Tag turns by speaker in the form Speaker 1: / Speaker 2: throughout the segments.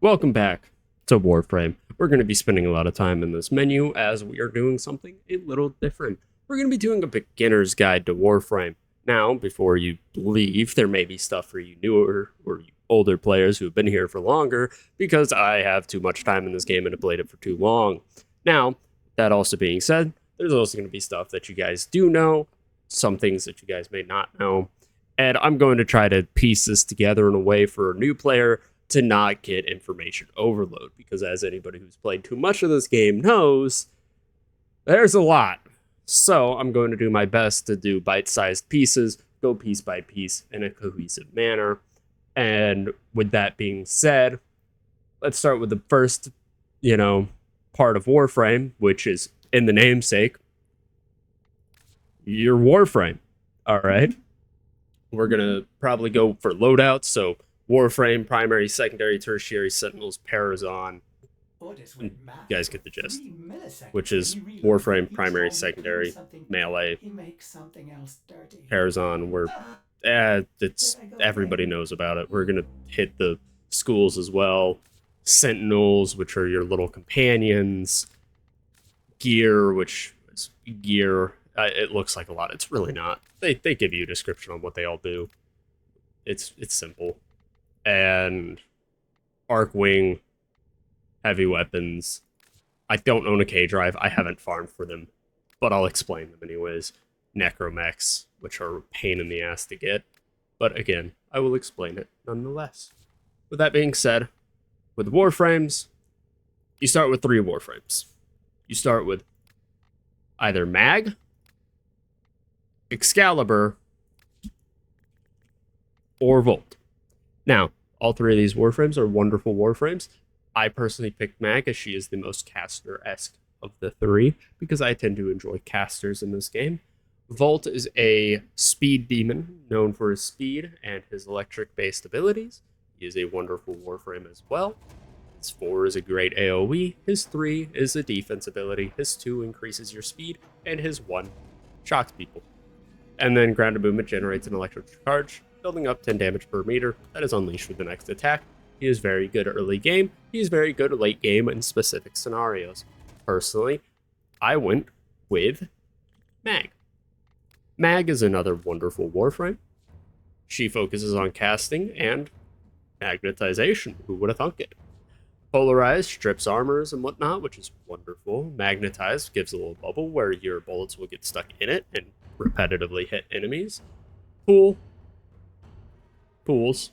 Speaker 1: Welcome back to Warframe. We're going to be spending a lot of time in this menu as we are doing something a little different. We're going to be doing a beginner's guide to Warframe. Now, before you leave, there may be stuff for you newer or you older players who have been here for longer because I have too much time in this game and have played it for too long. Now, that also being said, there's also going to be stuff that you guys do know, some things that you guys may not know, and I'm going to try to piece this together in a way for a new player to not get information overload, because as anybody who's played too much of this game knows, there's a lot. So I'm going to do my best to do bite-sized pieces, go piece by piece in a cohesive manner. And with that being said, let's start with the first, part of Warframe, which is in the namesake, your Warframe. All right. We're going to probably go for loadouts, so Warframe, primary, secondary, tertiary, sentinels, Parazon. You guys get the gist. Which is Warframe, primary, secondary, melee, Parazon. It's everybody knows about it. We're gonna hit the schools as well. Sentinels, which are your little companions. Gear, which is gear. It looks like a lot. It's really not. They give you a description on what they all do. It's simple. And Archwing, heavy weapons. I don't own a K drive. I haven't farmed for them, but I'll explain them anyways. Necramechs, which are a pain in the ass to get, but again, I will explain it nonetheless. With that being said, with Warframes, you start with 3 Warframes. You start with either Mag, Excalibur, or Volt. Now, all 3 of these Warframes are wonderful Warframes. I personally picked Mag as she is the most caster-esque of the 3 because I tend to enjoy casters in this game. Volt is a speed demon known for his speed and his electric-based abilities. He is a wonderful Warframe as well. His 4 is a great AoE, his 3 is a defense ability, his 2 increases your speed, and his 1 shocks people. And then Grounded Movement generates an electric charge, building up 10 damage per meter that is unleashed with the next attack. He is very good early game. He is very good late game in specific scenarios. Personally, I went with Mag. Mag is another wonderful Warframe. She focuses on casting and magnetization. Who would have thunk it? Polarized strips armors and whatnot, which is wonderful. Magnetized gives a little bubble where your bullets will get stuck in it and repetitively hit enemies. Pools,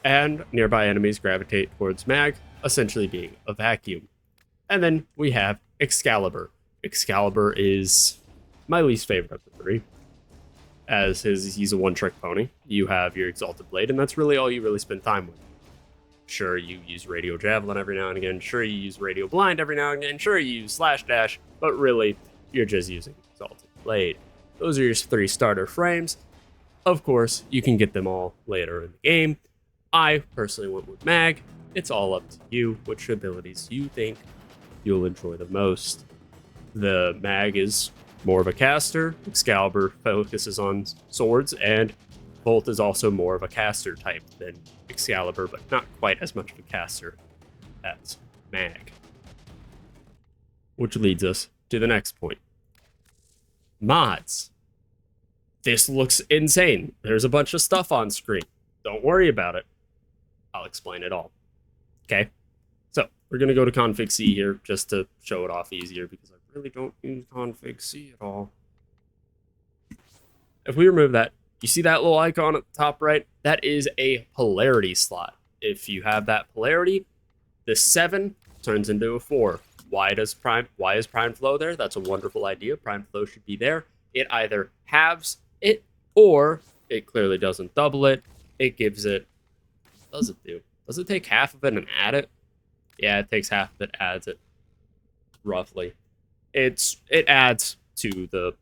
Speaker 1: and nearby enemies gravitate towards Mag, essentially being a vacuum. And then we have Excalibur. Excalibur is my least favorite of the 3, as he's a one-trick pony. You have your Exalted Blade, and that's really all you really spend time with. Sure, you use Radio Javelin every now and again. Sure, you use Radio Blind every now and again. Sure, you use Slash Dash, but really, you're just using Exalted Blade. Those are your 3 starter frames. Of course, you can get them all later in the game. I personally went with Mag. It's all up to you which abilities you think you'll enjoy the most. The Mag is more of a caster, Excalibur focuses on swords, and Volt is also more of a caster type than Excalibur, but not quite as much of a caster as Mag. Which leads us to the next point. Mods. This looks insane. There's a bunch of stuff on screen. Don't worry about it. I'll explain it all. Okay? So, we're going to go to config C here just to show it off easier because I really don't use config C at all. If we remove that, you see that little icon at the top right? That is a polarity slot. If you have that polarity, the 7 turns into a 4. Why is prime flow there? That's a wonderful idea. Prime flow should be there. It either halves it or it clearly doesn't double it. It gives it... What does it do? Does it take half of it and add it? Yeah, it takes half of it, adds it. Roughly. It adds to the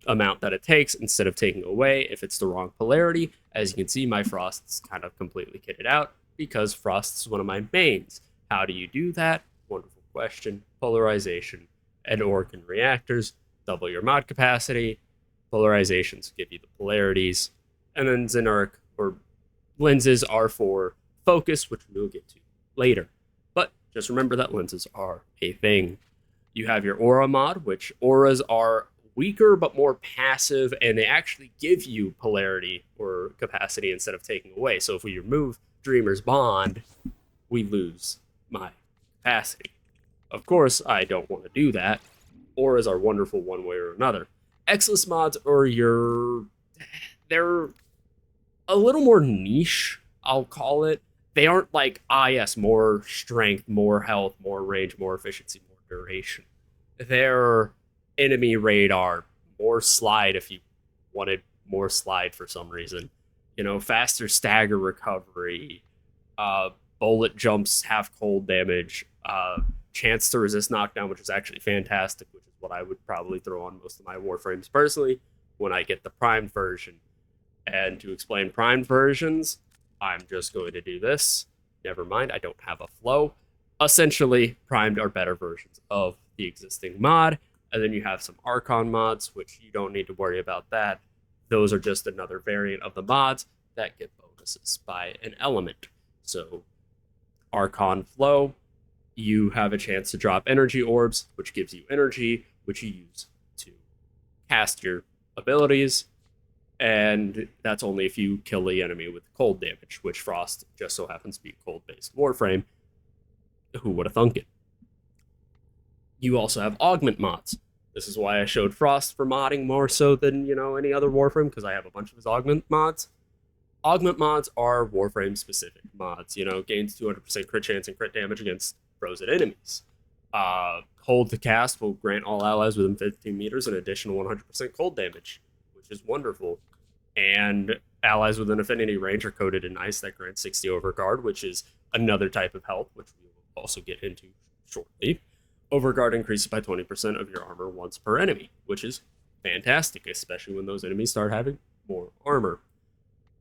Speaker 1: amount that it takes instead of taking away if it's the wrong polarity. As you can see, my Frost's kind of completely kitted out because Frost's one of my mains. How do you do that? Wonderful question. Polarization and organ reactors. Double your mod capacity. Polarizations give you the polarities. And then Xenarc or lenses are for focus, which we'll get to later. just remember that lenses are a thing. You have your aura mod, which auras are weaker but more passive, and they actually give you polarity or capacity instead of taking away. So if we remove Dreamer's Bond, we lose my capacity. Of course, I don't want to do that. Auras are wonderful one way or another. Xless mods are they're a little more niche, I'll call it. They aren't like, yes, more strength, more health, more range, more efficiency, more duration. They're enemy radar, more slide if you wanted more slide for some reason. Faster stagger recovery, bullet jumps, half cold damage, chance to resist knockdown, which is actually fantastic, which is what I would probably throw on most of my Warframes personally when I get the primed version. And to explain primed versions, I'm just going to do this. Never mind, I don't have a flow. Essentially, primed are better versions of the existing mod. And then you have some Archon mods, which you don't need to worry about that. Those are just another variant of the mods that get bonuses by an element. So, Archon Flow, you have a chance to drop energy orbs, which gives you energy, which you use to cast your abilities. And that's only if you kill the enemy with cold damage, which Frost just so happens to be a cold-based Warframe. Who would have thunk it? You also have Augment Mods. This is why I showed Frost for modding more so than, any other Warframe, because I have a bunch of his Augment Mods. Augment Mods are Warframe-specific mods. Gains 200% crit chance and crit damage against frozen enemies. Hold to cast will grant all allies within 15 meters an additional 100% cold damage, which is wonderful. And allies within affinity range are coated in ice that grants 60 overguard, which is another type of health, which we will also get into shortly. Overguard increases by 20% of your armor once per enemy, which is fantastic, especially when those enemies start having more armor.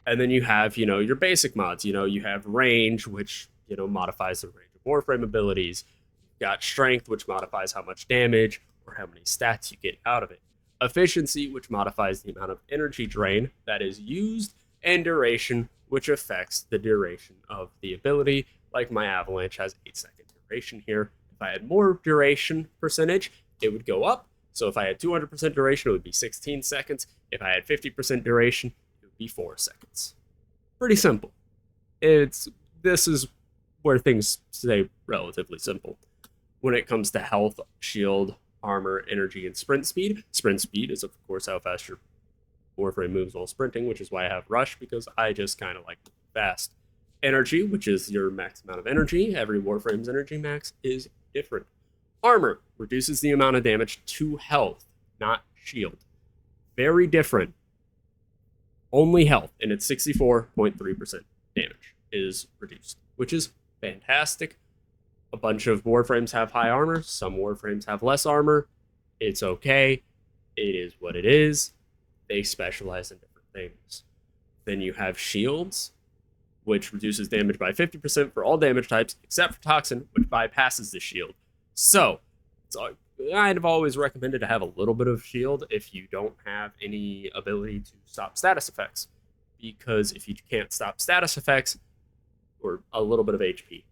Speaker 1: And then you have, your basic mods. You have range, which, modifies the range of Warframe abilities. You've got strength, which modifies how much damage or how many stats you get out of it. Efficiency, which modifies the amount of energy drain that is used, and duration, which affects the duration of the ability. Like my Avalanche has 8-second duration here. If I had more duration percentage, it would go up. So if I had 200% duration, it would be 16 seconds. If I had 50% duration, it would be 4 seconds. Pretty simple. This is where things stay relatively simple. When it comes to health, shield, armor, energy, and sprint speed. Sprint speed is, of course, how fast your Warframe moves while sprinting, which is why I have Rush, because I just kind of like fast. Energy, which is your max amount of energy. Every Warframe's energy max is different. Armor reduces the amount of damage to health, not shield. Very different. Only health, and it's 64.3% damage is reduced, which is fantastic. A bunch of Warframes have high armor. Some Warframes have less armor. It's okay. It is what it is. They specialize in different things. Then you have shields, which reduces damage by 50% for all damage types, except for Toxin, which bypasses the shield. So, I'd have always recommended to have a little bit of shield if you don't have any ability to stop status effects. Because if you can't stop status effects, or a little bit of HP,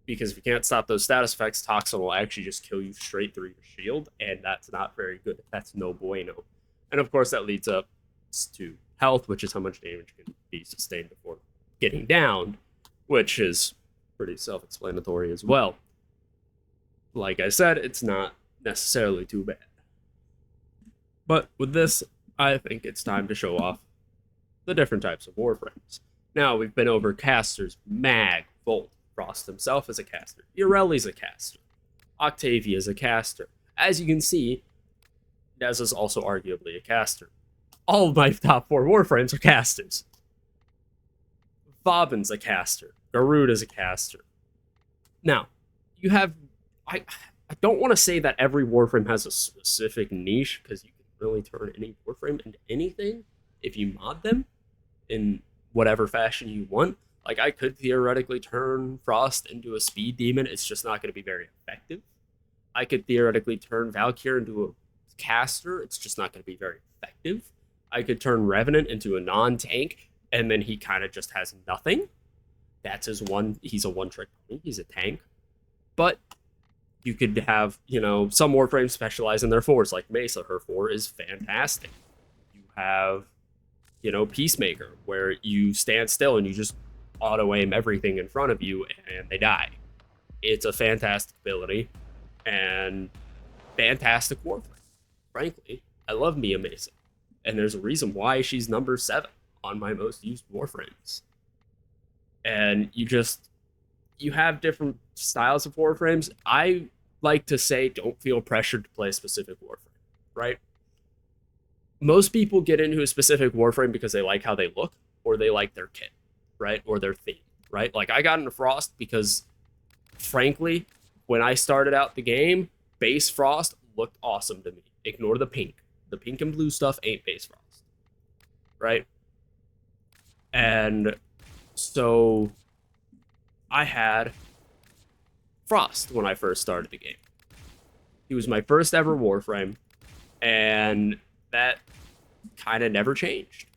Speaker 1: because if you can't stop those status effects, Toxin will actually just kill you straight through your shield, and that's not very good. That's no bueno. And of course, that leads up to health, which is how much damage can be sustained before getting down, which is pretty self-explanatory as well. Like I said, it's not necessarily too bad. But with this, I think it's time to show off the different types of Warframes. Now, we've been over casters, Mag, Volt. Frost himself is a caster. Ureli's a caster. Octavia's a caster. As you can see, Nez is also arguably a caster. All of my top 4 Warframes are casters. Vauban's a caster. Garuda's a caster. Now, you have... I don't want to say that every Warframe has a specific niche, because you can really turn any Warframe into anything if you mod them in whatever fashion you want. Like, I could theoretically turn Frost into a speed demon. It's just not going to be very effective. I could theoretically turn Valkyr into a caster. It's just not going to be very effective. I could turn Revenant into a non-tank, and then he kind of just has nothing. That's his one. He's a one-trick pony. He's a tank. But you could have, some Warframes specialize in their 4s, like Mesa. Her 4 is fantastic. You have, Peacemaker, where you stand still and you just auto-aim everything in front of you and they die. It's a fantastic ability and fantastic Warframe. Frankly, I love Mia Mesa. And there's a reason why she's number 7 on my most used Warframes. And you have different styles of Warframes. I like to say don't feel pressured to play a specific Warframe, right? Most people get into a specific Warframe because they like how they look or they like their kit, right? Or their theme, right? Like I got into Frost because, frankly, when I started out the game, base Frost looked awesome to me. Ignore the pink. The pink and blue stuff ain't base Frost, right? And so I had Frost when I first started the game. He was my first ever Warframe, and that kind of never changed.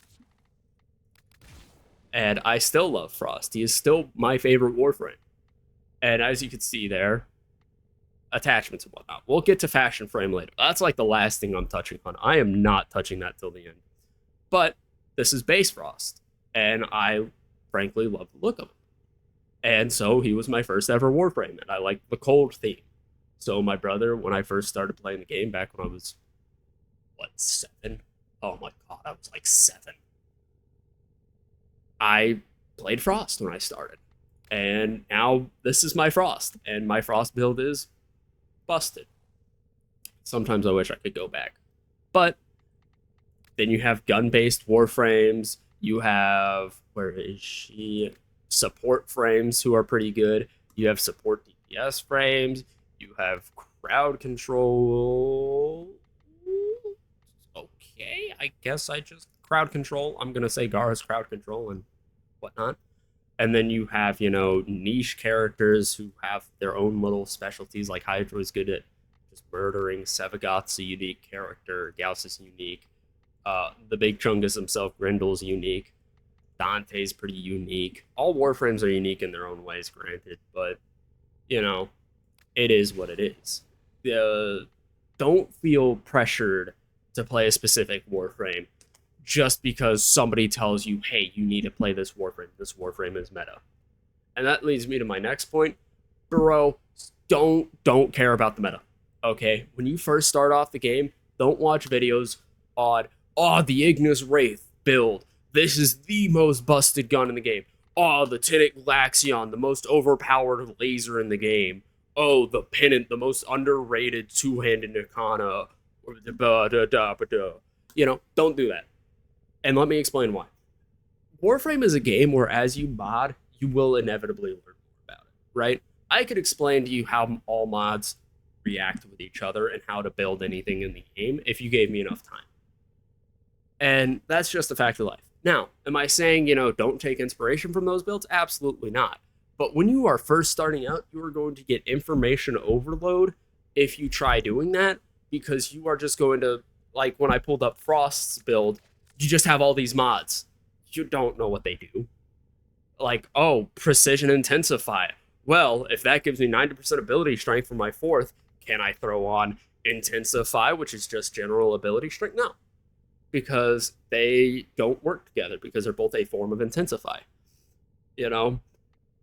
Speaker 1: And I still love Frost. He is still my favorite Warframe. And as you can see there, attachments and whatnot. We'll get to Fashion Frame later. That's like the last thing I'm touching on. I am not touching that till the end. But this is base Frost, and I frankly love the look of him. And so he was my first ever Warframe, and I like the cold theme. So my brother, when I first started playing the game back when I was, 7? Oh my god, I was like 7. I played Frost when I started. And now this is my Frost, and my Frost build is busted. Sometimes I wish I could go back. But then you have gun-based Warframes. You have, where is she? Support frames who are pretty good. You have support DPS frames. You have crowd control. Okay, I guess I just crowd control. I'm gonna say Gara's crowd control and whatnot. And then you have, niche characters who have their own little specialties. Like Hydra is good at just murdering. Sevagoth's a unique character. Gauss is unique. The Big Chungus himself, Grindel's unique. Dante's pretty unique. All Warframes are unique in their own ways, granted, but, it is what it is. Don't feel pressured to play a specific Warframe just because somebody tells you, hey, you need to play this Warframe. This Warframe is meta. And that leads me to my next point. Bro, don't care about the meta, okay? When you first start off the game, don't watch videos on, the Ignis Wraith build. This is the most busted gun in the game. The Tinic Laxion, the most overpowered laser in the game. The Pennant, the most underrated two-handed Nikana. Don't do that. And let me explain why. Warframe is a game where as you mod, you will inevitably learn more about it, right? I could explain to you how all mods react with each other and how to build anything in the game if you gave me enough time. And that's just a fact of life. Now, am I saying, don't take inspiration from those builds? Absolutely not. But when you are first starting out, you are going to get information overload if you try doing that, because you are just going to, like when I pulled up Frost's build, you just have all these mods. You don't know what they do. Like, Precision Intensify. Well, if that gives me 90% ability strength for my 4th, can I throw on Intensify, which is just general ability strength? No. Because they don't work together, because they're both a form of Intensify.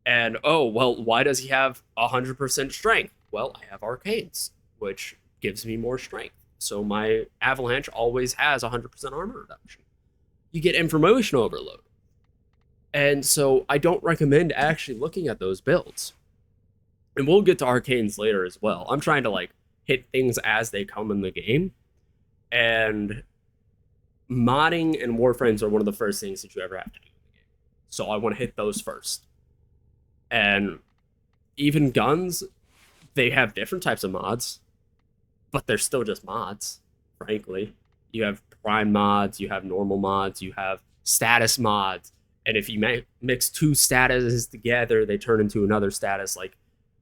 Speaker 1: And, why does he have 100% strength? Well, I have Arcanes, which gives me more strength. So my Avalanche always has 100% armor reduction. You get information overload. And so I don't recommend actually looking at those builds. And we'll get to Arcanes later as well. I'm trying to hit things as they come in the game. And modding and Warframes are one of the first things that you ever have to do in the game. So I want to hit those first. And even guns, they have different types of mods, but they're still just mods, frankly. You have prime mods, you have normal mods, you have status mods. And if you mix two statuses together, they turn into another status, like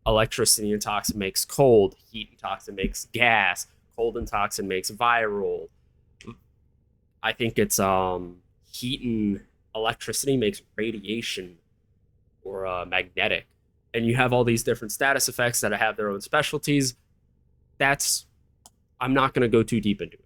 Speaker 1: electricity and toxin makes cold, heat and toxin makes gas, cold and toxin makes viral. I think it's heat and electricity makes radiation or magnetic. and you have all these different status effects that have their own specialties. I'm not going to go too deep into it.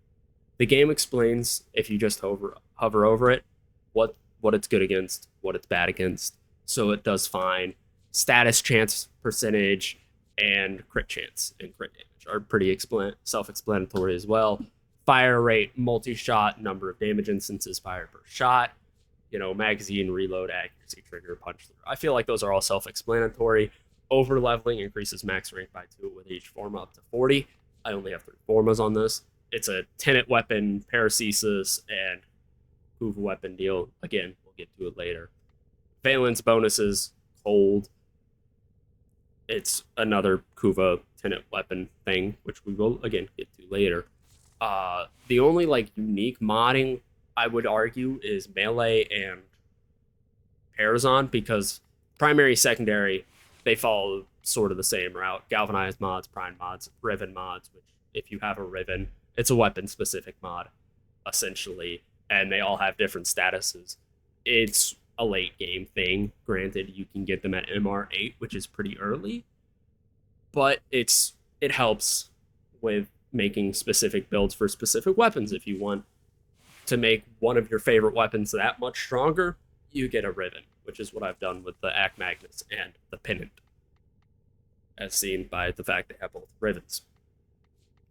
Speaker 1: The game explains, if you just hover over it, what it's good against, what it's bad against. So it does fine. Status chance percentage and crit chance and crit damage are pretty self-explanatory as well. Fire rate, multi-shot, number of damage instances fired per shot, magazine, reload, accuracy, trigger, punch through. I feel like those are all self-explanatory. Over leveling increases max rank by 2 with each forma up to 40. I only have 3 formas on this. It's a tenet weapon, paracesis, and Kuva weapon deal. Again, we'll get to it later. Valence bonuses, cold. It's another Kuva tenet weapon thing, which we will again get to later. The only unique modding I would argue is melee and Parazon, because primary, secondary, they follow sort of the same route. Galvanized mods, prime mods, Riven mods, which if you have a Riven, it's a weapon specific mod, essentially, and they all have different statuses. It's a late game thing. Granted, you can get them at MR8, which is pretty early, but it helps with making specific builds for specific weapons. If you want to make one of your favorite weapons that much stronger, you get a Riven, which is what I've done with the Act Magnus and the Pennant, as seen by the fact they have both Rivens.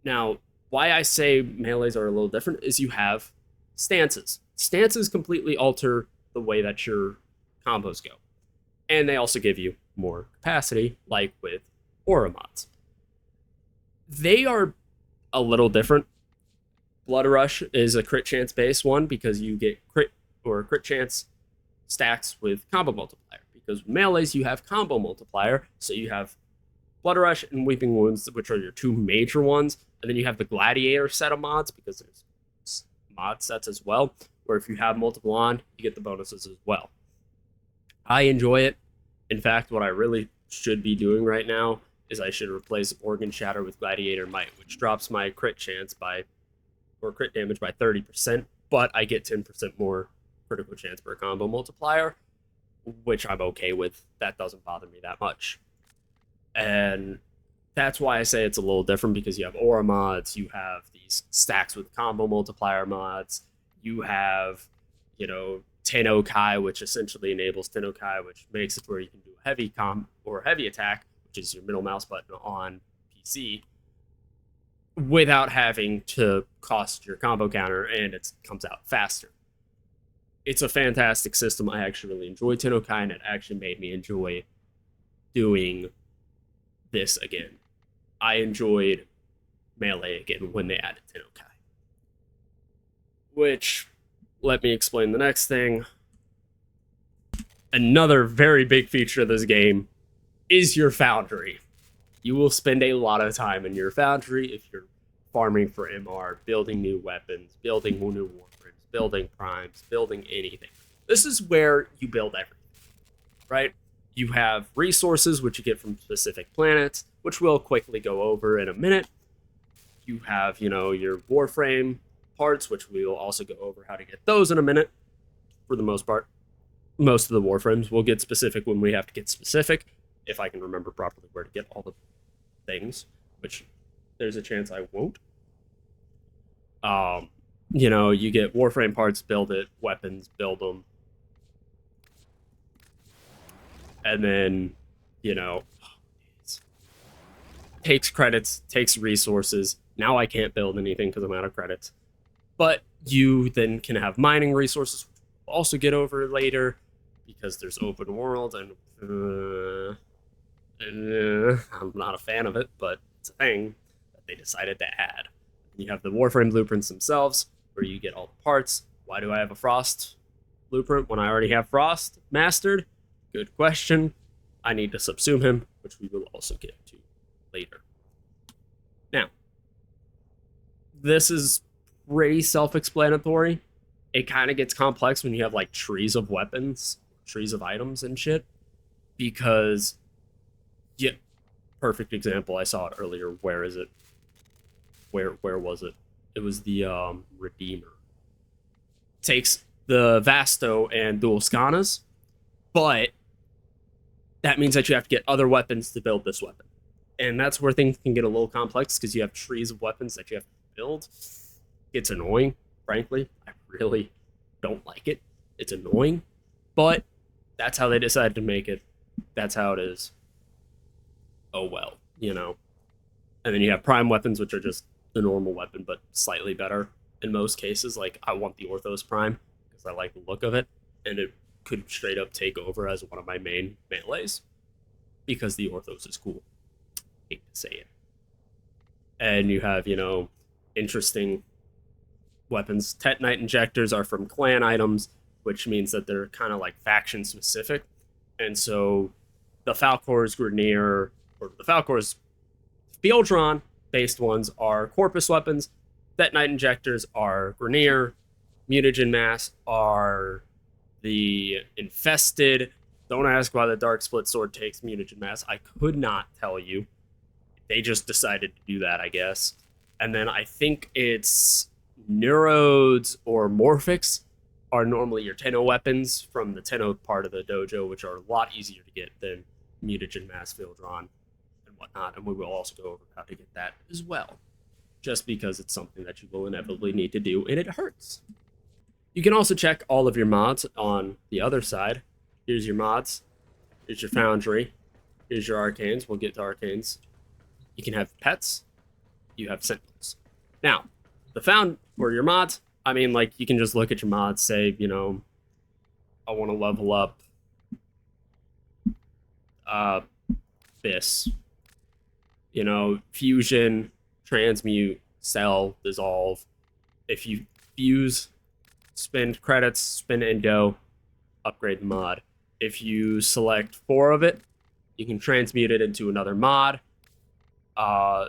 Speaker 1: Now, why I say melees are a little different is you have stances. Stances completely alter the way that your combos go. And they also give you more capacity, like with aura mods. They are a little different. Blood Rush is a crit chance based one because you get crit chance stacks with combo multiplier. Because with melees, you have combo multiplier, so you have Blood Rush and Weeping Wounds, which are your 2 major ones. And then you have the Gladiator set of mods, because there's mod sets as well, where if you have multiple on, you get the bonuses as well. I enjoy it. In fact, what I really should be doing right now is I should replace Organ Shatter with Gladiator Might, which drops my crit chance crit damage by 30%, but I get 10% more critical chance per combo multiplier, which I'm okay with. That doesn't bother me that much. And that's why I say it's a little different, because you have aura mods, you have these stacks with combo multiplier mods, you have, niqnoqqy, which essentially enables niqnoqqy, which makes it where you can do a heavy heavy attack, which is your middle mouse button on PC, without having to cost your combo counter, and it comes out faster. It's a fantastic system. I actually really enjoy niqnoqqy, and it actually made me enjoy doing this again. I enjoyed melee again when they added niqnoqqy. Which, let me explain the next thing. Another very big feature of this game is your Foundry. You will spend a lot of time in your Foundry if you're farming for MR, building new weapons, building new warframes, building primes, building anything. This is where you build everything, right? You have resources, which you get from specific planets, which we'll quickly go over in a minute. You have, your Warframe parts, which we will also go over how to get those in a minute, for the most part. Most of the Warframes will get specific when we have to get specific, if I can remember properly where to get all the things, which there's a chance I won't. You get Warframe parts, build it, weapons, build them. And then, takes credits, takes resources. Now I can't build anything because I'm out of credits. But you then can have mining resources, which we'll also get over later, because there's open world, and I'm not a fan of it, but it's a thing that they decided to add. You have the Warframe blueprints themselves, where you get all the parts. Why do I have a Frost blueprint when I already have Frost mastered? Good question. I need to subsume him, which we will also get to later. Now, this is pretty self-explanatory. It kind of gets complex when you have trees of weapons, trees of items and shit, because perfect example. I saw it earlier. Where is it? Where was it? It was the Redeemer. Takes the Vasto and Dual Skanas, but that means that you have to get other weapons to build this weapon. And that's where things can get a little complex because you have trees of weapons that you have to build. It's annoying, frankly. I really don't like it. It's annoying, but that's how they decided to make it. That's how it is. Oh well, you know. And then you have prime weapons, which are just the normal weapon, but slightly better in most cases. Like, I want the Orthos Prime because I like the look of it, and it could straight up take over as one of my main melees because the Orthos is cool. Hate to say it. And you have, you know, interesting weapons. Tetanite injectors are from clan items, which means that they're kind of like faction specific. And so the Falcor's Grenier, or the Falcor's Fieldron based ones are Corpus weapons. Tetanite injectors are Grenier. Mutagen Mass are the Infested. Don't ask why the Dark Split Sword takes Mutagen Mass. I could not tell you. They just decided to do that, I guess. And then I think it's Neurodes or Morphics are normally your Tenno weapons from the Tenno part of the dojo, which are a lot easier to get than Mutagen Mass, Fieldron, and whatnot. And we will also go over how to get that as well, just because it's something that you will inevitably need to do, and it hurts. You can also check all of your mods on the other side. Here's your mods. Here's your Foundry. Here's your Arcanes. We'll get to Arcanes. You can have pets. You have Sentinels. Now, the Found, or your mods, I mean, like, you can just look at your mods, say, you know, I want to level up this. You know, Fusion, Transmute, Sell, Dissolve. If you fuse, spend credits, spend Endo, upgrade the mod. If you select 4 of it, you can transmute it into another mod.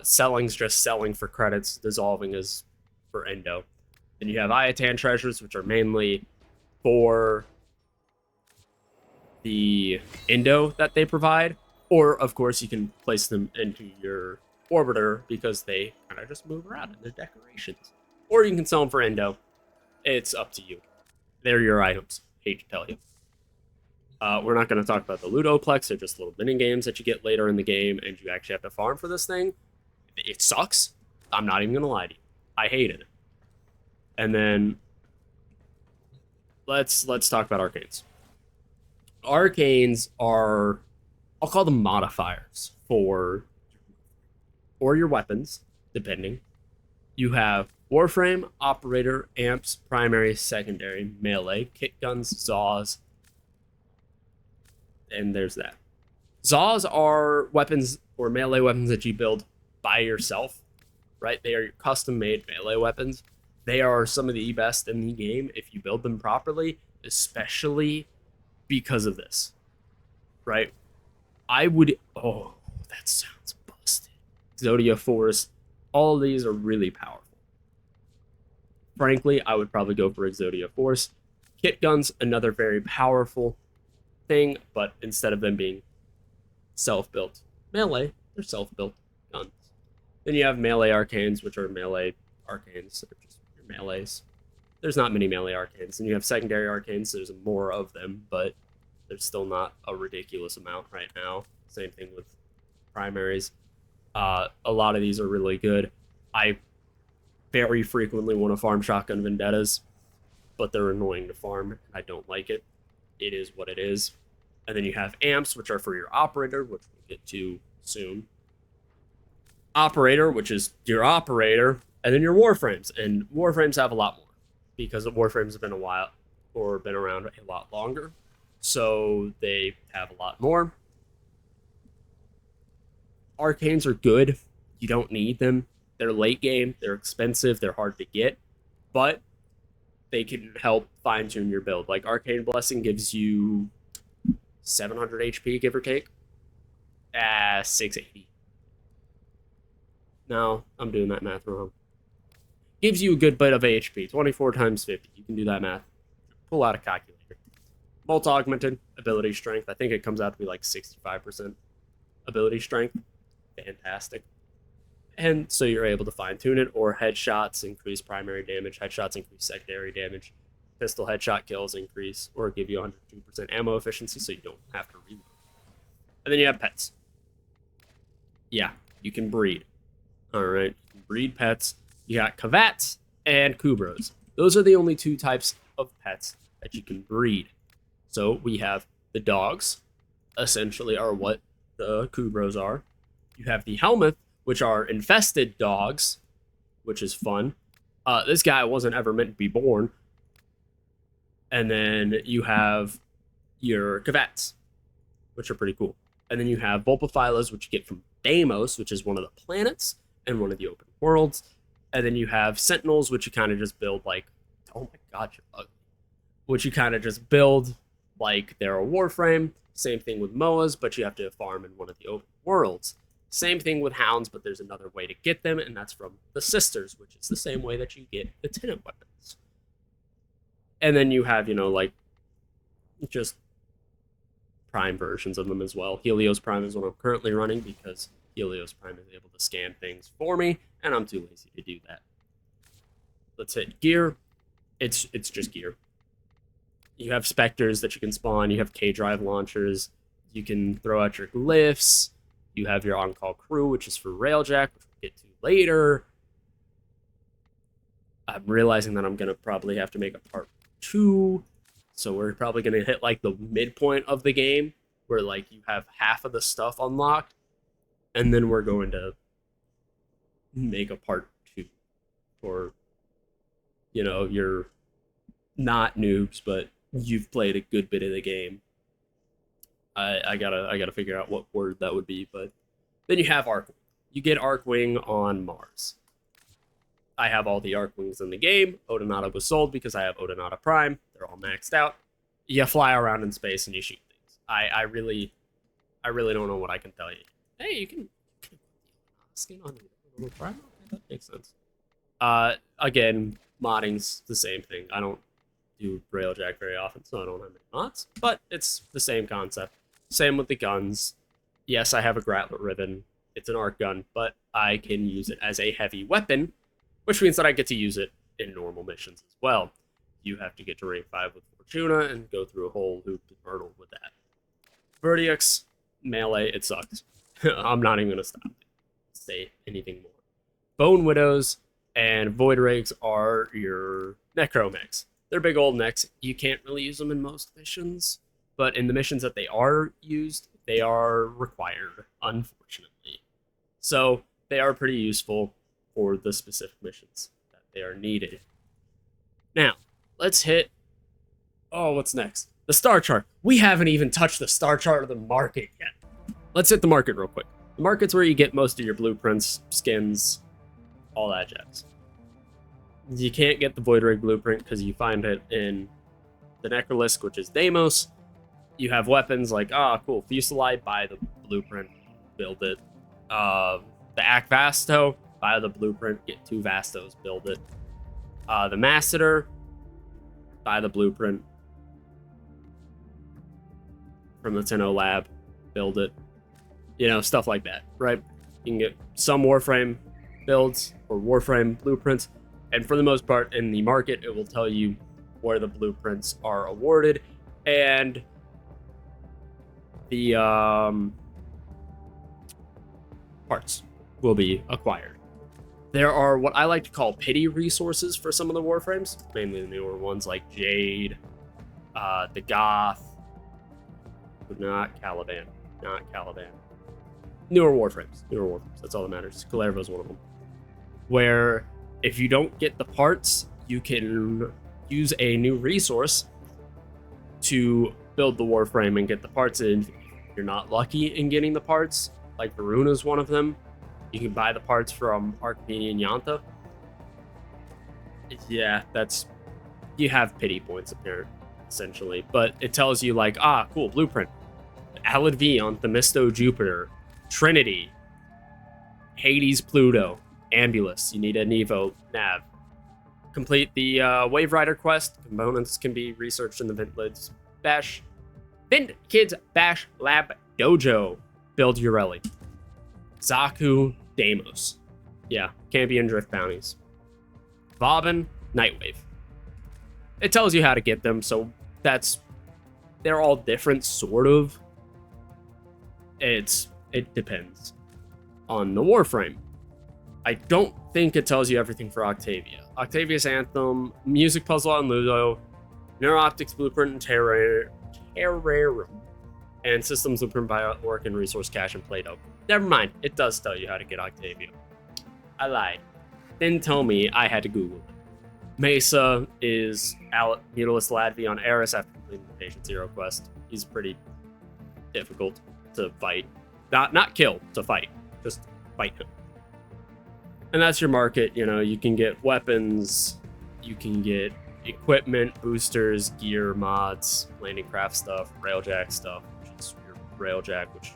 Speaker 1: Selling's just selling for credits, dissolving is for Endo. Then you have Ayatan treasures, which are mainly for the Endo that they provide. Or, of course, you can place them into your Orbiter because they kind of just move around in the decorations. Or you can sell them for Endo. It's up to you. They're your items. Hate to tell you. We're not going to talk about the Ludoplex. They're just little mini games that you get later in the game, and you actually have to farm for this thing. It sucks. I'm not even going to lie to you. I hated it. And then let's talk about Arcanes. Arcanes are, I'll call them modifiers for or your weapons, depending. You have Warframe, Operator, Amps, Primary, Secondary, Melee, Kitguns, Zaws, and there's that. Zaws are weapons or melee weapons that you build by yourself, right? They are your custom-made melee weapons. They are some of the best in the game if you build them properly, especially because of this, right? I would... Oh, that sounds busted. Exodia Force. All of these are really powerful. Frankly, I would probably go for Exodia Force. Kitguns, another very powerful thing, but instead of them being self-built melee, they're self-built guns. Then you have melee arcanes, which are melee arcanes, they're just your melees. There's not many melee arcanes. And you have secondary arcanes, there's more of them, but there's still not a ridiculous amount right now. Same thing with primaries. A lot of these are really good. I very frequently want to farm shotgun vendettas, but they're annoying to farm, and I don't like it. It is what it is. And then you have amps, which are for your operator, which we'll get to soon. Operator, which is your operator, and then your warframes. And warframes have a lot more because warframes have been a while or been around a lot longer. So they have a lot more. Arcanes are good. You don't need them. They're late game. They're expensive. They're hard to get. But they can help fine-tune your build. Like, Arcane Blessing gives you 700 HP, give or take. 680. No, I'm doing that math wrong. Gives you a good bit of HP. 24 times 50. You can do that math. Pull out a calculator. Multi-augmented ability strength. I think it comes out to be like 65% ability strength. Fantastic. And so you're able to fine-tune it, or headshots increase primary damage, headshots increase secondary damage, pistol headshot kills increase, or give you 102% ammo efficiency so you don't have to reload. And then you have pets. Yeah, you can breed. All right, you can breed pets. You got Kavats and Kubros. Those are the only two types of pets that you can breed. So we have the dogs, essentially are what the Kubros are. You have the Helmuth, which are infested dogs, which is fun. This guy wasn't ever meant to be born. And then you have your Kavats, which are pretty cool. And then you have Vulpaphilas, which you get from Deimos, which is one of the planets and one of the open worlds. And then you have Sentinels, which you kind of just build like, oh my god, you're ugly. Which you kind of just build like they're a Warframe. Same thing with Moas, but you have to farm in one of the open worlds. Same thing with Hounds, but there's another way to get them, and that's from the Sisters, which is the same way that you get the Tenant weapons. And then you have, you know, like, just Prime versions of them as well. Helios Prime is what I'm currently running because Helios Prime is able to scan things for me, and I'm too lazy to do that. Let's hit gear. It's just gear. You have Spectres that you can spawn. You have K-Drive launchers. You can throw out your glyphs. You have your on-call crew, which is for Railjack, which we'll get to later. I'm realizing that I'm going to probably have to make a part 2. So we're probably going to hit like the midpoint of the game where like you have half of the stuff unlocked. And then we're going to make a part 2 for, you know, you're not noobs, but you've played a good bit of the game. I gotta figure out what word that would be, but then you have Archwing. You get Archwing on Mars. I have all the Archwings in the game. Odinata was sold because I have Odinata Prime. They're all maxed out. You fly around in space and you shoot things. I really don't know what I can tell you. Hey, you can put the skin on Odinata Prime. Okay, that makes sense. Again, modding's the same thing. I don't do Railjack very often, so I don't have many mods, but it's the same concept. Same with the guns. Yes, I have a Grappler Ribbon. It's an arc gun, but I can use it as a heavy weapon, which means that I get to use it in normal missions as well. You have to get to rank 5 with Fortuna and go through a whole hoop and hurdle with that. Vertix, melee, it sucks. I'm not even going to say anything more. Bone Widows and Void Rakes are your Necramechs. They're big old necks. You can't really use them in most missions, but in the missions that they are used, they are required, unfortunately. So they are pretty useful for the specific missions that they are needed. Now, let's hit... Oh, what's next? The Starchart. We haven't even touched the Starchart of the market yet. Let's hit the market real quick. The market's where you get most of your blueprints, skins, all that jazz. You can't get the Void Rig blueprint because you find it in the Necrolisk, which is Deimos. You have weapons like, cool, Fusilight, buy the blueprint, build it. The Ak Vasto, buy the blueprint, get 2 Vastos, build it. The Masseter, buy the blueprint from the Tenno Lab, build it. You know, stuff like that, right? You can get some Warframe builds or Warframe blueprints. And for the most part, in the market, it will tell you where the blueprints are awarded and the parts will be acquired. There are what I like to call pity resources for some of the Warframes, mainly the newer ones like Jade, the Goth, not Caliban. Newer Warframes, that's all that matters. Kalerva's one of them. Where if you don't get the parts, you can use a new resource to build the Warframe and get the parts in. If you're not lucky in getting the parts, like Varuna's one of them, you can buy the parts from Arcadian Yanta. Yeah, you have pity points apparent, essentially. But it tells you like, cool, blueprint. Alid V on Themisto Jupiter, Trinity, Hades Pluto, Ambulus, you need a Nevo nav. Complete the Wave Rider quest. Components can be researched in the Vint Kids Bash Lab Dojo. Build Ureli. Zaku Deimos. Yeah, Campion Drift bounties. Vauban, Nightwave. It tells you how to get them, so they're all different, sort of. It depends on the Warframe. I don't think it tells you everything for Octavia. Octavia's Anthem, Music Puzzle on Ludo, Neuroptics Blueprint and Terrarium, and Systems Blueprint Biowork and Resource Cache and Play-Doh. Never mind, it does tell you how to get Octavia. I lied. Didn't tell me I had to Google it. Mesa is Mutalisk Ladvi on Eris after completing the Patient Zero quest. He's pretty difficult to fight. Not kill, to fight. Just fight him. And that's your market. You know, you can get weapons, you can get equipment, boosters, gear, mods, landing craft stuff, railjack stuff, which is your railjack, which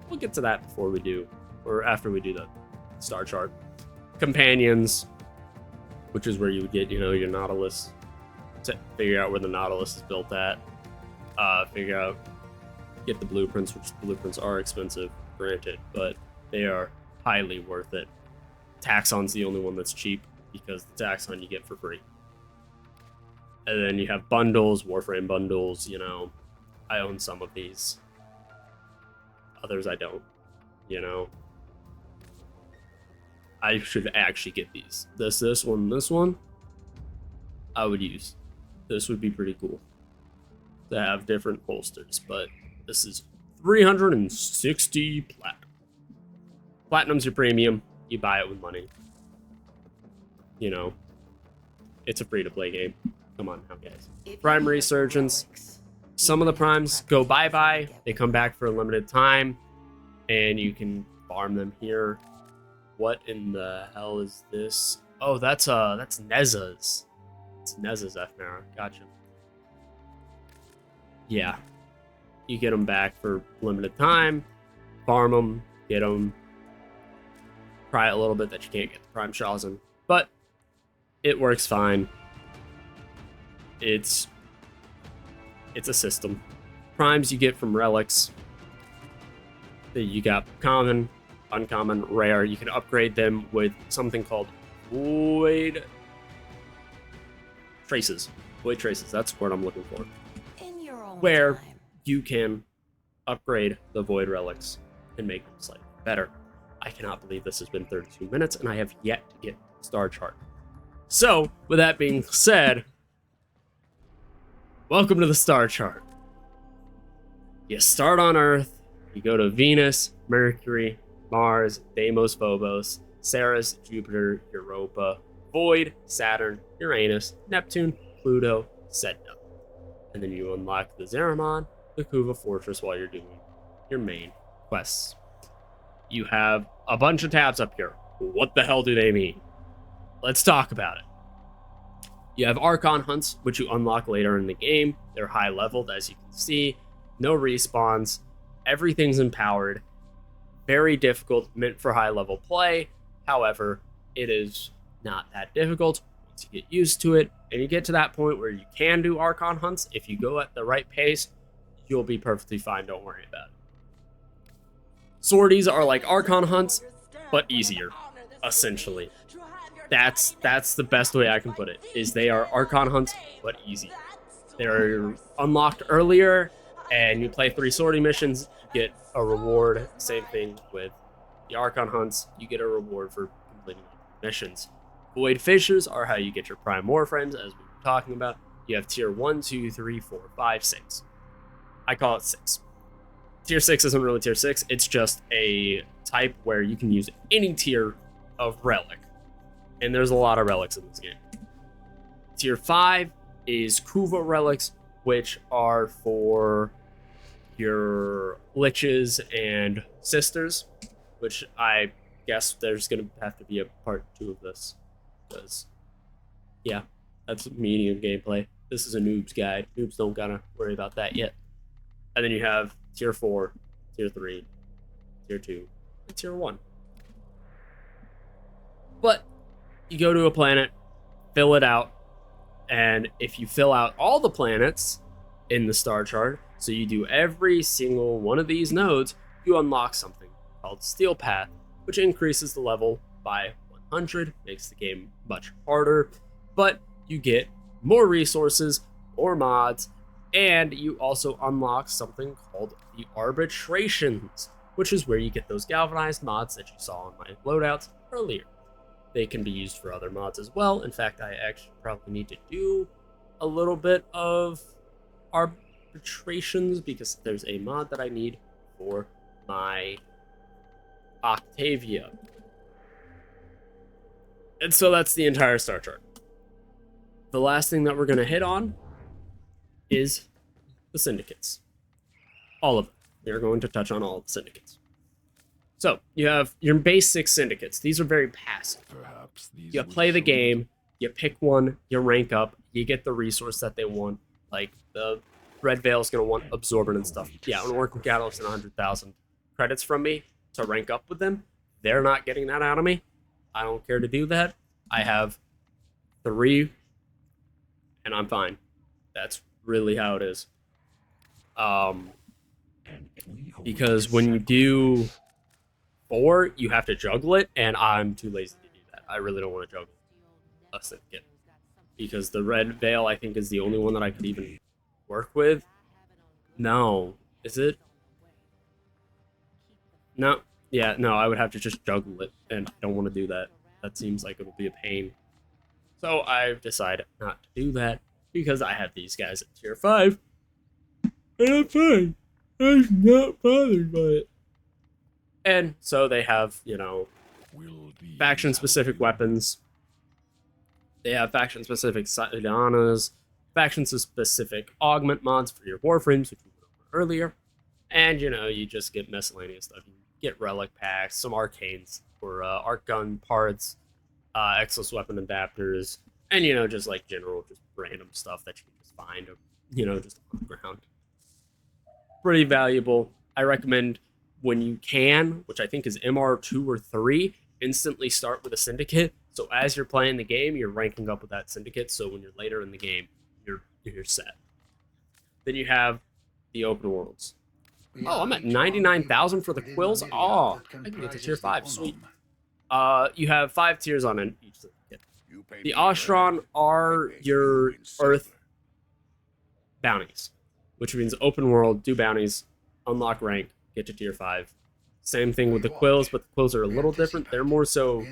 Speaker 1: we'll get to that before we do, or after we do the Starchart. Companions, which is where you would get, you know, your Nautilus, to figure out where the Nautilus is built at, get the blueprints, which the blueprints are expensive, granted, but they are highly worth it. Taxon's the only one that's cheap, because the Taxon you get for free. And then you have bundles, Warframe bundles, you know. I own some of these. Others I don't, you know. I should actually get these. This one, I would use. This would be pretty cool to have different holsters, but this is 360 platinum. Platinum's your premium. You buy it with money. You know, it's a free-to-play game. Come on now, guys. Prime Resurgence. Some of the primes go bye-bye. They come back for a limited time, and you can farm them here. What in the hell is this? Oh, that's Neza's. It's Neza's Ephemera. Gotcha. Yeah. You get them back for limited time. Farm them. Get them. Cry a little bit that you can't get the Prime Shawson. But it works fine. It's a system. Primes you get from relics. You got common, uncommon, rare. You can upgrade them with something called Void Traces. Void Traces, that's the word I'm looking for.
Speaker 2: In your own
Speaker 1: where
Speaker 2: time.
Speaker 1: You can upgrade the Void Relics and make them slightly better. I cannot believe this has been 32 minutes and I have yet to get Starchart. So, with that being said, welcome to the Starchart. You start on Earth, you go to Venus, Mercury, Mars, Deimos, Phobos, Ceres, Jupiter, Europa, Void, Saturn, Uranus, Neptune, Pluto, Sedna. And then you unlock the Zeramon, the Kuva Fortress while you're doing your main quests. You have a bunch of tabs up here. What the hell do they mean? Let's talk about it. You have Archon hunts, which you unlock later in the game. They're high leveled, as you can see. No respawns. Everything's empowered. Very difficult, meant for high level play. However, it is not that difficult once you get used to it. And you get to that point where you can do Archon hunts. If you go at the right pace, you'll be perfectly fine. Don't worry about it. Sorties are like Archon hunts, but easier, essentially. That's the best way I can put it, is they are Archon hunts, but easy. They're unlocked earlier, and you play 3 sortie missions, you get a reward. Same thing with the Archon hunts, you get a reward for completing missions. Void Fissures are how you get your Prime Warframes, as we were talking about. You have tier 1, 2, 3, 4, 5, 6. I call it 6. Tier 6 isn't really tier 6, it's just a type where you can use any tier of relic. And there's a lot of relics in this game. Tier 5 is Kuva relics, which are for your liches and sisters, which I guess there's going to have to be a part 2 of this. Because, yeah, that's medium gameplay. This is a noob's guide. Noobs don't gotta worry about that yet. And then you have tier 4, tier 3, tier 2, and tier 1. But you go to a planet, fill it out, and if you fill out all the planets in the Starchart, so you do every single one of these nodes, you unlock something called Steel Path, which increases the level by 100, makes the game much harder, but you get more resources, more mods, and you also unlock something called the Arbitrations, which is where you get those galvanized mods that you saw on my loadouts earlier. They can be used for other mods as well. In fact, I actually probably need to do a little bit of arbitrations because there's a mod that I need for my Octavia. And so that's the entire Starchart. The last thing that we're going to hit on is the Syndicates. All of them. We're going to touch on all of the Syndicates. So, you have your basic Syndicates. These are very passive. You play the game, you pick one, you rank up, you get the resource that they want. Like, the Red Veil's going to want Absorbent and stuff. Yeah, an Oracle Catalyst and 100,000 credits from me to rank up with them. They're not getting that out of me. I don't care to do that. I have 3, and I'm fine. That's really how it is. Because when you do 4, you have to juggle it, and I'm too lazy to do that. I really don't want to juggle a Syndicate. Because the Red Veil, I think, is the only one that I could even work with. No. Is it? No. Yeah, no, I would have to just juggle it, and I don't want to do that. That seems like it'll be a pain. So I've decided not to do that, because I have these guys at tier 5, and I'm fine. I'm not bothered by it. And so they have, you know, faction-specific weapons. They have faction-specific Ayatans, faction-specific Augment Mods for your Warframes, which we went over earlier. And, you know, you just get miscellaneous stuff. You get relic packs, some Arcanes for arc gun parts, Exos weapon adapters, and, you know, just like general, just random stuff that you can just find, you know, just on the ground. Pretty valuable. I recommend when you can, which I think is MR2 or 3, instantly start with a Syndicate. So as you're playing the game, you're ranking up with that Syndicate. So when you're later in the game, you're set. Then you have the open worlds. Oh, I'm at 99,000 for the quills. Oh, I can get to tier 5. Sweet. You have 5 tiers on each Syndicate. The Ostron are your Earth bounties, which means open world, do bounties, unlock rank, get to tier 5. Same thing with the quills, but the quills are a little different. They're more so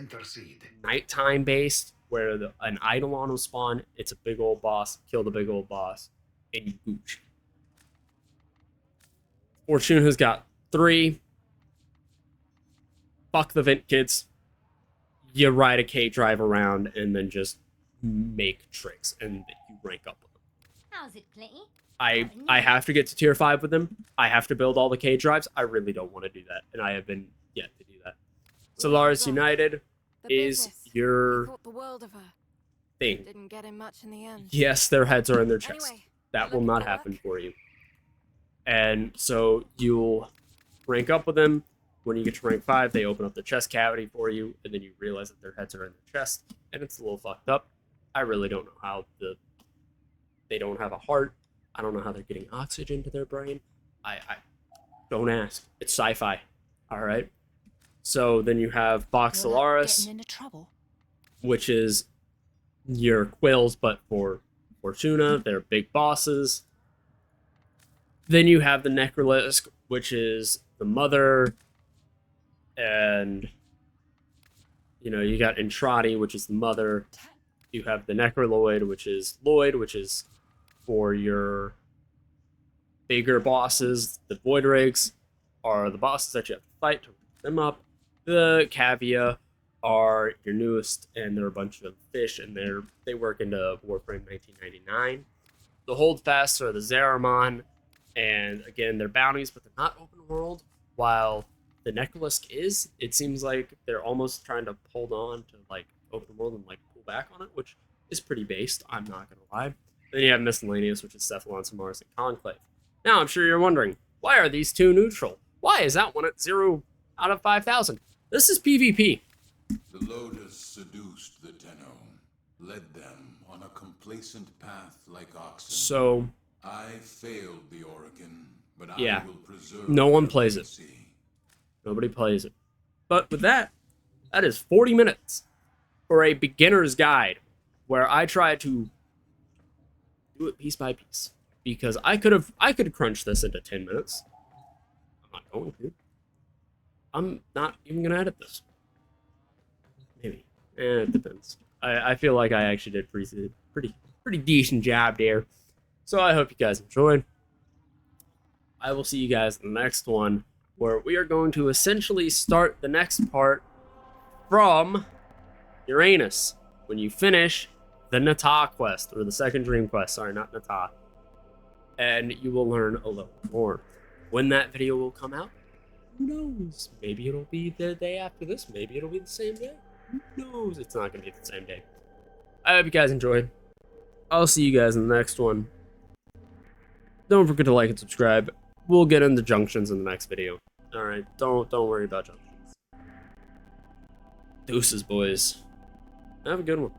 Speaker 1: nighttime based, where an Eidolon will spawn, it's a big old boss, kill the big old boss, and you gooch. Fortune has got 3. Fuck the Vent Kids. You ride a K-Drive around and then just make tricks, and you rank up with them.
Speaker 2: How's it, Clinty?
Speaker 1: I have to get to tier 5 with them. I have to build all the K-Drives. I really don't want to do that, and I have been yet to do that. Solaris United is your thing.
Speaker 3: Didn't get him much in the end.
Speaker 1: Yes, their heads are in their chest.
Speaker 3: Anyway,
Speaker 1: that will not happen for you. And so you'll rank up with them. When you get to rank 5, they open up the chest cavity for you, and then you realize that their heads are in their chest, and it's a little fucked up. I really don't know how they don't have a heart. I don't know how they're getting oxygen to their brain. I don't ask. It's sci-fi. All right. So then you have Box Solaris, which is your quills, but for Fortuna. They're big bosses. Then you have the Necrolisk, which is the mother, and you know, you got Entrati, which is the mother. You have the Necroloid, which is Lloyd, which is for your bigger bosses. The Voidrigs are the bosses that you have to fight to pick them up. The Cavia are your newest, and they're a bunch of fish, and they work into Warframe 1999. The Holdfasts are the Zeramon, and again, they're bounties, but they're not open world, while the Necrolisk is. It seems like they're almost trying to hold on to like open world and like pull back on it, which is pretty based, I'm not gonna lie. Then you have Miscellaneous, which is Cephalon, Samaris, and Conclave. Now, I'm sure you're wondering, why are these two neutral? Why is that one at 0 out of 5,000? This is PvP.
Speaker 4: The Lotus seduced the Tenno, led them on a complacent path like oxen.
Speaker 1: So,
Speaker 4: I failed the Oregon, but
Speaker 1: yeah,
Speaker 4: I will preserve
Speaker 1: no one plays it. Nobody plays it. But with that, that is 40 minutes for a beginner's guide, where I try to do it piece by piece, because I could crunch this into 10 minutes. I'm not going to. I'm not even gonna edit this. Maybe. It depends. I feel like I actually did pretty decent job there. So I hope you guys enjoyed. I will see you guys in the next one, where we are going to essentially start the next part from Uranus. When you finish the Nata quest, or the second dream quest, sorry, not Nata. And you will learn a little more. When that video will come out, who knows? Maybe it'll be the day after this, maybe it'll be the same day. Who knows? It's not gonna be the same day. I hope you guys enjoyed. I'll see you guys in the next one. Don't forget to like and subscribe. We'll get into junctions in the next video. Alright, don't worry about junctions. Deuces, boys. Have a good one.